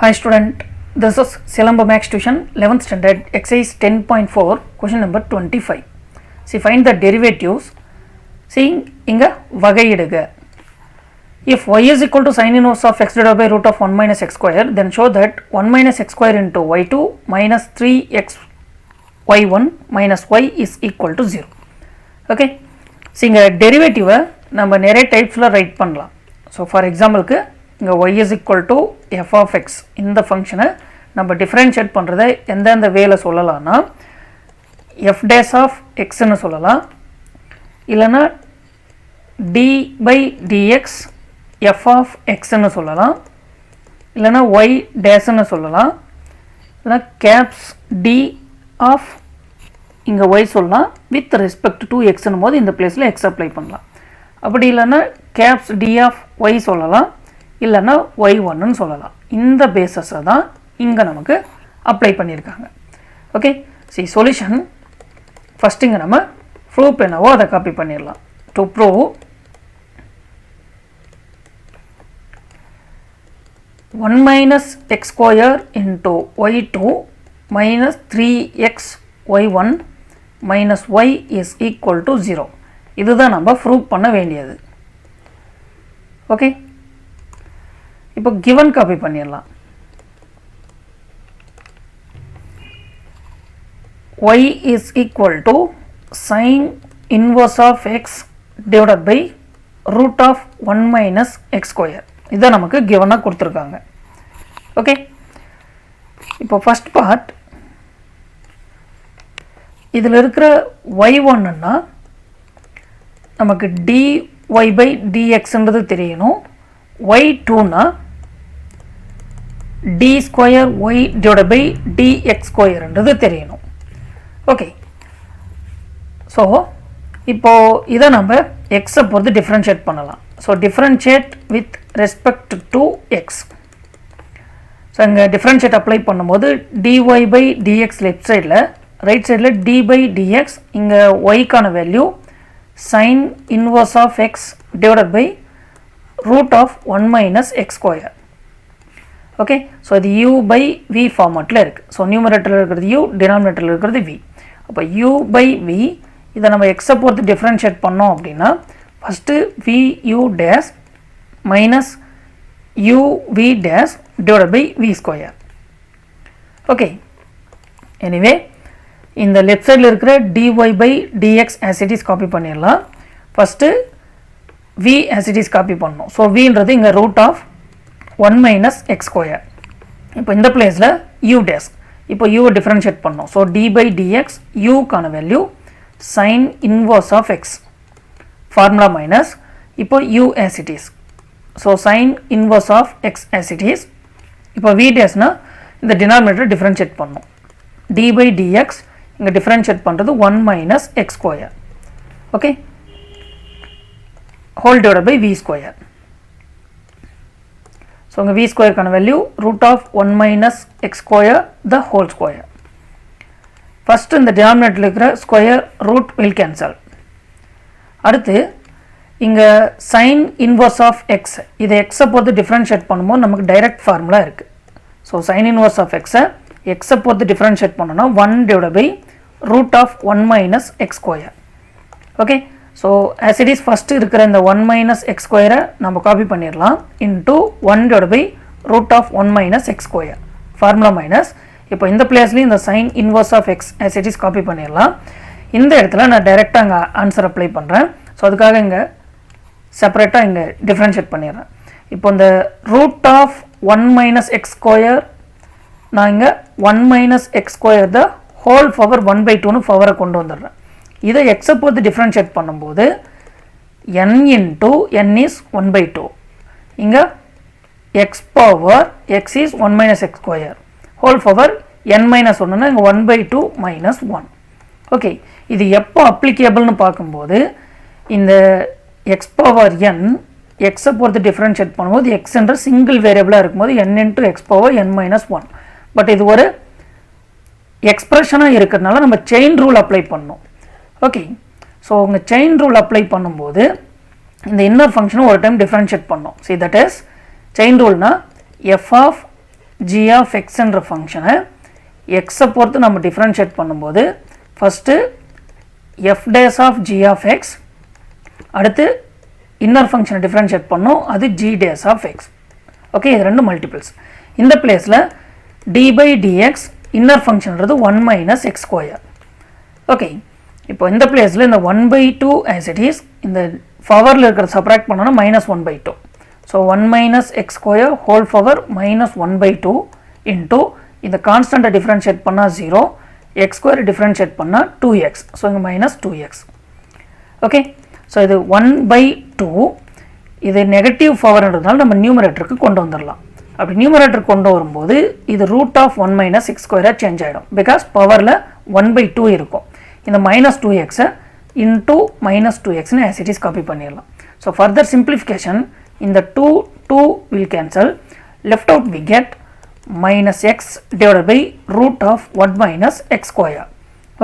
Hi student, this is Silamba Max Tuition 11th standard exercise 10.4 question number 25. See, find the derivatives. See, inga vagaiyiduga. If y is equal to sin inverse of x divided by root of 1 minus x square, then show that 1 minus x square into y2 minus 3x y1 minus y is equal to 0. Okay. See, inga derivative நம்ம நிறைய டைப்ஸ்ல right பண்ணலாம். So for example க்கு இங்க y is equal to f of x இந்த ஃபங்க்ஷனை நம்ம differentiate பண்றதை எந்தெந்த வேல சொல்லலாம்னா f dash of x ன்னு சொல்லலாம், இல்லனா d by dx f of x ன்னு சொல்லலாம், இல்லனா y dash ன்னு சொல்லலாம், இல்லனா caps d of இங்க y சொல்லலாம் with respect to x ன்னும் போது இந்த பிளேஸ்ல x அப்ளை பண்ணலாம். அப்படி இல்லனா caps d of y சொல்லலாம், இல்லனா y1 ன்னு சொல்லலாம். இந்த பேசிஸ் தான் இங்க நமக்கு அப்ளை பண்ணிருக்காங்க. ஓகே, see solution first இங்க நம்ம ப்ரூஃப் என்னவோ அத காப்பி பண்ணிரலாம். to prove one minus x square into y2 minus 3x y1 minus y is equal to 0. இதுதான் நம்ம ப்ரூஃப் பண்ண வேண்டியது. ஓகே, இப்போ given காப்பி பண்ணிரலாம். y is equal to sin inverse of x divided by root of 1 minus x square. இத நமக்கு given கொடுத்திருக்காங்க. Okay, இப்போ first part இதில் இருக்கிற y1 ன்னா நமக்கு dy by dx ன்றது தெரியணும், y2 னா d square y divided by dx square ன்றது தெரியணும். ஓகே, ஸோ இப்போ இதை நம்ம x பொறுத்து டிஃபரன்ஷியேட் பண்ணலாம். So differentiate with respect to x. So இங்கே டிஃபரன்ஷியேட் அப்ளை பண்ணும்போது dy by dx லெஃப்ட் சைடில், ரைட் சைடில் d by dx, இங்கே yக்கான value sin inverse of x divided by root of 1 minus x square. Okay, so இது u by v ஃபார்மேட்டில் இருக்குது. So நியூமரேட்டரில் இருக்கிறது u, டினாமினேட்டரில் இருக்கிறது v. அப்போ u by v இதை நம்ம எக்ஸை பொறுத்து டிஃபரன்ஷியேட் பண்ணோம் அப்படின்னா first vu dash minus uv dash divided by v square. Okay, anyway இந்த லெஃப்ட் சைடில் இருக்கிற dy by dx as it is copy பண்ணிடலாம். First v as it is copy பண்ணணும். ஸோ vன்றது இங்கே root of 1 minus x square. இப்போ இந்த பிளேஸில் u dash, இப்போ u டிஃபரன்ஷியேட் பண்ணணும். So d by dx u கான value sin inverse of x formula minus இப்போ u as it is. So sin inverse of x as it is. இப்போ v dashனா இந்த டினாமினேட்டர் டிஃபரன்ஷியேட் பண்ணணும். d by dx இங்கே differentiate பண்ணுறது 1 minus x square. Okay, whole divided by v square. So இங்கே v ஸ்கொயருக்கான value root of 1 minus x square the whole square. First இந்த டினாமினேட்டரில் இருக்கிற ஸ்கொயர் ரூட் வில் கேன்சல். அடுத்து இங்கே சைன் இன்வர்ஸ் ஆஃப் எக்ஸ், இதை எக்ஸை பொறுத்து டிஃப்ரென்ஷியேட் பண்ணும்போது நமக்கு டைரக்ட் ஃபார்முலா இருக்குது. ஸோ சைன் இன்வர்ஸ் ஆஃப் எக்ஸை பொறுத்து டிஃப்ரென்ஷியேட் பண்ணோன்னா 1 divided by root of 1 minus x square. Okay, so as it is first இருக்கிற இந்த 1 minus x square நம்ம காப்பி பண்ணிடலாம் into 1 divided by root of 1 minus x square formula minus. இப்போ இந்த பிளேஸ்லேயும் இந்த sine inverse of x as it is copy பண்ணிடலாம். இந்த இடத்துல நான் டைரெக்டாக அங்கே ஆன்சர் அப்ளை பண்ணுறேன். ஸோ அதுக்காக இங்கே செப்பரேட்டாக இங்கே டிஃப்ரென்ஷியேட் பண்ணிடுறேன். இப்போ இந்த root of 1 minus x square நான் இங்கே 1 minus x square the whole power 1/2ன்னு பவரை கொண்டு வந்துடுறேன். இதை எக்ஸை பொறுத்து டிஃப்ரென்ஷியேட் பண்ணும்போது n into n is 1/2. இங்கே x power x is 1 minus x square whole power n minus 1ன்னா இங்கே 1/2 minus 1. ஓகே, இது எப்போ அப்ளிகேபிள்னு பார்க்கும்போது இந்த x பவர் n எக்ஸை பொறுத்து டிஃப்ரென்ஷியேட் பண்ணும்போது x என்ற சிங்கிள் வேரியபிளாக இருக்கும்போது n into x power n minus 1. But இது ஒரு எக்ஸ்பிரஷனாக இருக்கிறதுனால நம்ம செயின் ரூல் அப்ளை பண்ணணும். ஓகே, ஸோ உங்கள் செயின் ரூல் அப்ளை பண்ணும்போது இந்த இன்னர் ஃபங்க்ஷனை ஒரு டைம் டிஃப்ரென்ஷியேட் பண்ணோம். சி தட் இஸ் செயின் ரூல்னா f of g of x என்ற ஃபங்க்ஷனை x பொறுத்து நம்ம டிஃபரன்ஷியேட் பண்ணும்போது first f dash of g of x, அடுத்து இன்னர் ஃபங்க்ஷனை டிஃபரன்ஷியேட் பண்ணோம், அது g dash of x. Okay, இது ரெண்டு மல்டிபிள்ஸ். இந்த பிளேஸில் d by dx இன்னர் ஃபங்க்ஷன்றது 1 minus x square. ஓகே, இப்போ இந்த பிளேஸில் இந்த 1 by 2 as it is, இந்த பவரில் இருக்கிற சப்ராக்ட் பண்ணோன்னா minus 1 by 2. So 1 minus x square whole power minus 1 by 2 into இந்த கான்ஸ்டண்ட்டை டிஃபரன்ஷியேட் பண்ணால் 0, x square டிஃபரன்ஷியேட் பண்ணால் 2x. ஸோ இங்கே minus 2x. ஓகே, ஸோ இது 1 by 2, இது நெகட்டிவ் பவர்ன்றதுனால நம்ம நியூமரேட்டருக்கு கொண்டு வந்துடலாம். அப்படி நியூமரேட்டர் கொண்டு வரும்போது இது root of 1 minus x square change ஆகிடும். பிகாஸ் பவரில் 1 by 2 இருக்கும். இந்த minus 2xை into minus 2xன்னு as it is காப்பி பண்ணிடலாம். ஸோ ஃபர்தர் சிம்பிளிஃபிகேஷன், இந்த 2 will cancel, left out we get minus x divided by root of 1 minus x square.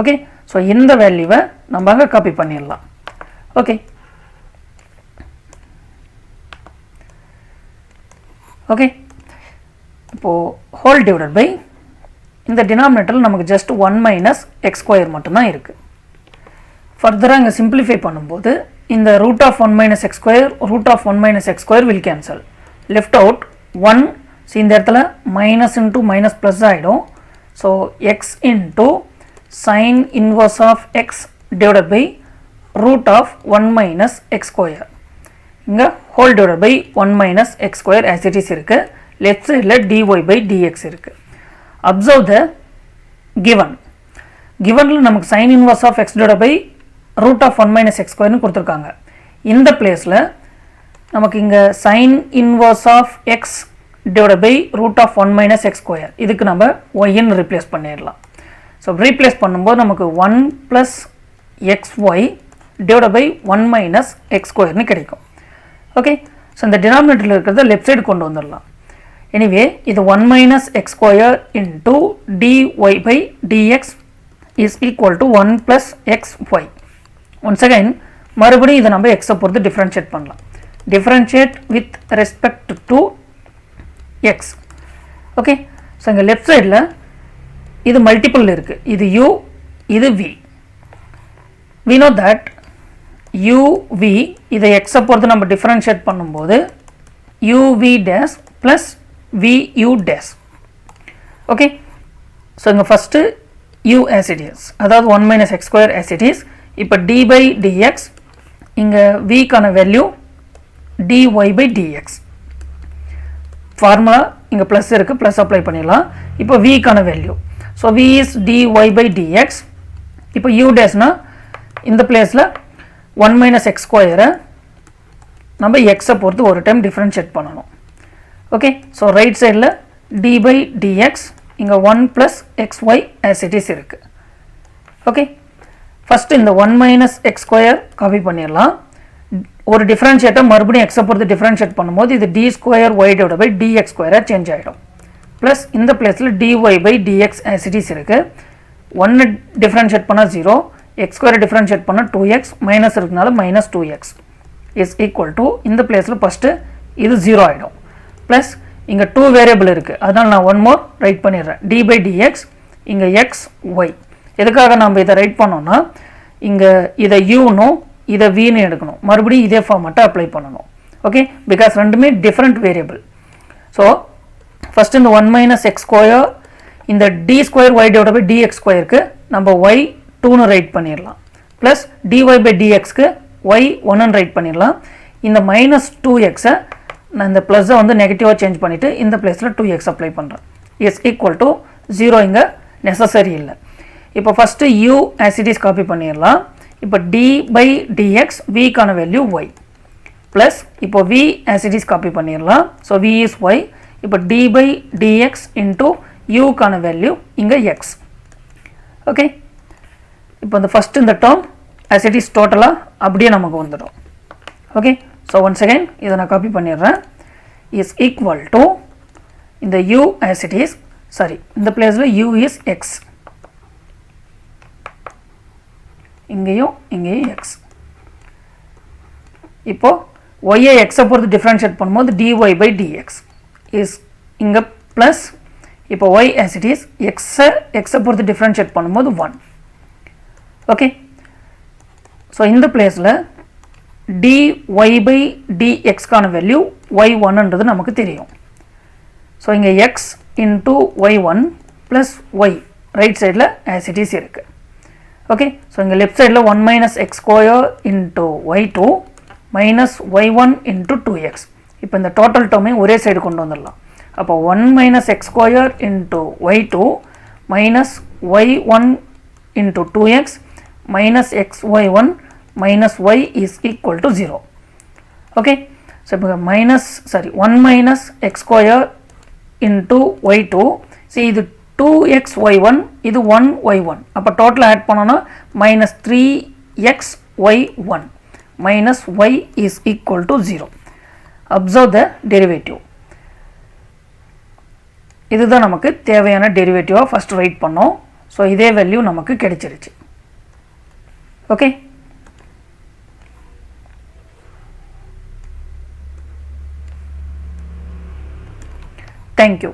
Okay, so இந்த வேல்யூவை நம்ம அங்கே காப்பி பண்ணிடலாம். ஓகே, ஓகே, இப்போது ஹோல் டிவைடட் பை இந்த டினாமினேட்டரில் நமக்கு ஜஸ்ட் 1 minus x square மட்டும்தான் இருக்குது. ஃபர்தராக இங்கே சிம்பிளிஃபை பண்ணும்போது இந்த root of 1 minus x square, root of 1 minus x square will cancel. Left out 1, இந்த இடத்துல minus into minus plus ஆகிடும். So x into sin inverse of x divided by root of 1 minus x square. இங்கே whole divided by 1 minus x square as it is இருக்குது. Left சைடில் dy by dx இருக்குது. Observe the given. givenல நமக்கு sin inverse of x divided by root of 1 minus x square கொடுத்துருக்காங்க. இந்த பிளேஸில் நமக்கு இங்கே sin inverse of x divided by root of 1 minus x square, இதுக்கு நம்ம yன்னு ரீப்ளேஸ் பண்ணிடலாம். ஸோ ரீப்ளேஸ் பண்ணும்போது நமக்கு 1 plus xy divided by 1 minus x squareன்னு கிடைக்கும். ஓகே, ஸோ இந்த டினாமினேட்டரில் இருக்கிறத லெஃப்ட் சைடு கொண்டு வந்துடலாம். எனிவே இது 1 minus x square into dy by dx is equal to 1 plus xy. Once again மறுபடியும் இதை நம்ம எக்ஸை பொறுத்து டிஃப்ரென்ஷியேட் பண்ணலாம். Differentiate with respect to X. Okay, so இங்கே லெஃப்ட் சைடில் இது மல்டிபிள் இருக்குது, இது u, இது v. we know that uv, இதை எக்ஸை பொறுத்து நம்ம டிஃப்ரென்ஷியேட் பண்ணும்போது uv dash plus vu dash. Okay, so இங்கே first u as it is, அதாவது 1 minus x square as it is. இப்போ d by dx, இங்கே v கான value dy by dx. Formula இங்கே ப்ளஸ் இருக்குது, ப்ளஸ் அப்ளை பண்ணிடலாம். இப்போ v கான value, so v is dy by dx. இப்போ u டேஸ்னா இந்த பிளேஸில் 1 minus x ஸ்கொயரை நம்ம எக்ஸை பொறுத்து ஒரு டைம் டிஃப்ரென்ஷியேட் பண்ணணும். ஓகே, ஸோ ரைட் சைடில் d by dx, இங்கே 1 plus xy as it is இருக்குது. ஓகே, ஃபஸ்ட்டு இந்த 1 minus x ஸ்கொயர் காப்பி பண்ணிடலாம். ஒரு டிஃப்ரென்ஷியேட்டை மறுபடியும் எக்ஸை பொறுத்து டிஃப்ரென்ஷியேட் பண்ணும்போது இது d square y divided by dx ஸ்கொயராக சேஞ்ச் ஆகிடும். ப்ளஸ் இந்த பிளேஸில் dy by dx as it is இருக்குது. 1 டிஃப்ரென்ஷியேட் பண்ணால் 0, x ஸ்கொயரை டிஃப்ரென்ஷியேட் பண்ணால் 2x, மைனஸ் இருக்கிறதுனால minus 2x is equal to இந்த பிளேஸில் ஃபஸ்ட்டு இது 0 ஆகிடும். ப்ளஸ் இங்கே 2 வேரியபிள் இருக்குது, அதனால் நான் 1 more ரைட் பண்ணிடுறேன். d by dx, இங்கே x y. எதுக்காக நம்ம இதை ரைட் பண்ணோம்னா இங்கே இதை யூனும் இதை வின்னு எடுக்கணும், மறுபடியும் இதே ஃபார்மேட்டை அப்ளை பண்ணணும். ஓகே, பிகாஸ் ரெண்டுமே டிஃப்ரெண்ட் வேரியபிள். ஸோ ஃபஸ்ட் இந்த 1 minus x ஸ்கொயர், இந்த d square y divided by dx ஸ்கொயருக்கு நம்ம y 2ன்னு ரைட் பண்ணிடலாம். ப்ளஸ் dy by dxக்கு y 1ன்னு ரைட் பண்ணிடலாம். இந்த மைனஸ் 2xை நான் இந்த ப்ளஸ்ஸை வந்து நெகட்டிவாக சேஞ்ச் பண்ணிவிட்டு இந்த பிளேஸில் 2x அப்ளை பண்ணுறேன். இஸ் ஈக்குவல் டு 0 இங்கே நெசசரி இல்லை. இப்போ first u as it is copy பண்ணிடலாம். இப்போ d by dx, v கான வேல்யூ y. ப்ளஸ் இப்போ v as it is copy பண்ணிடலாம். So v is y. இப்போ d by dx into u கான வேல்யூ இங்கே x. ஓகே, இப்போ இந்த ஃபஸ்ட்டு இந்த டேர்ம் as it is டோட்டலாக அப்படியே நமக்கு வந்துடும். ஓகே, ஸோ ஒன்ஸ் அகைன் இதை நான் காப்பி பண்ணிடுறேன். இஸ் ஈக்குவல் டு இந்த u as it is, sorry இந்த பிளேஸில் u is x, இங்கேயும் x. இப்போ y ஐ x பொறுத்து டிஃபரன்ஷியேட் பண்ணும்போது dy by dx இஸ் இங்கே ப்ளஸ் இப்போ y as it is x பொறுத்து டிஃபரன்ஷியேட் பண்ணும்போது 1 ஓகே ஸோ இந்த பிளேஸில் dy by dx கான வேல்யூ y1ன்றது நமக்கு தெரியும் ஸோ இங்கே x into y1 plus y right சைடில் as it is இருக்கு ஓகே ஸோ இங்கே லெஃப்ட் சைடில் 1 minus x square into y2 minus y1 into 2x இப்போ இந்த டோட்டல் டேர்மை ஒரே சைடு கொண்டு வந்துடலாம் அப்போ 1 minus x square into y2 minus y1 into 2x minus xy1 minus y is equal to 0 okay so இப்போ one minus x square into y2 see இது 2xy1 இது 1y1 அப்போ டோட்டல் ஆட் பண்ணோம்னா minus 3xy1 minus y is equal to 0 observe the derivative இதுதான் நமக்கு தேவையான டெரிவேட்டிவா first right பண்ணோம் so இதே வேல்யூ நமக்கு கிடைச்சிருச்சு ஓகே தேங்க்யூ